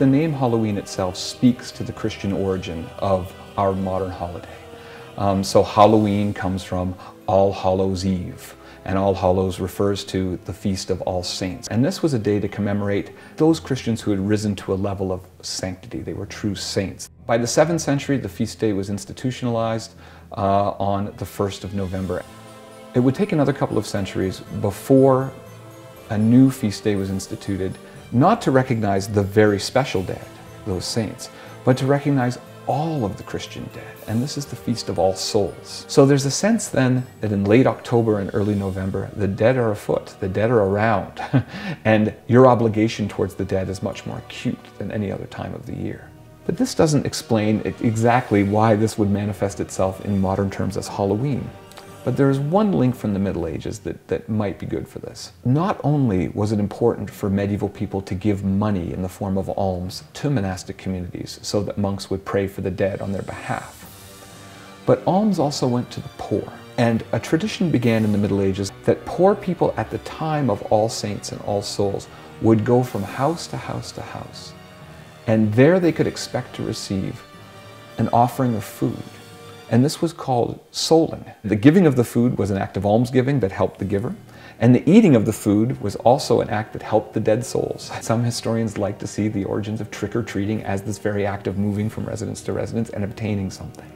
the name Halloween itself speaks to the Christian origin of our modern holiday. So Halloween comes from All Hallows Eve, and All Hallows refers to the Feast of All Saints. And this was a day to commemorate those Christians who had risen to a level of sanctity. They were true saints. By the 7th century, the feast day was institutionalized on the 1st of November. It would take another couple of centuries before a new feast day was instituted, not to recognize the very special dead, those saints, but to recognize all of the Christian dead, and this is the Feast of All Souls. So there's a sense then that in late October and early November, the dead are afoot, the dead are around, and your obligation towards the dead is much more acute than any other time of the year. But this doesn't explain exactly why this would manifest itself in modern terms as Halloween. But there is one link from the Middle Ages that might be good for this. Not only was it important for medieval people to give money in the form of alms to monastic communities so that monks would pray for the dead on their behalf, but alms also went to the poor. And a tradition began in the Middle Ages that poor people at the time of All Saints and All Souls would go from house to house to house. And there they could expect to receive an offering of food. And this was called souling. The giving of the food was an act of almsgiving that helped the giver, and the eating of the food was also an act that helped the dead souls. Some historians like to see the origins of trick-or-treating as this very act of moving from residence to residence and obtaining something.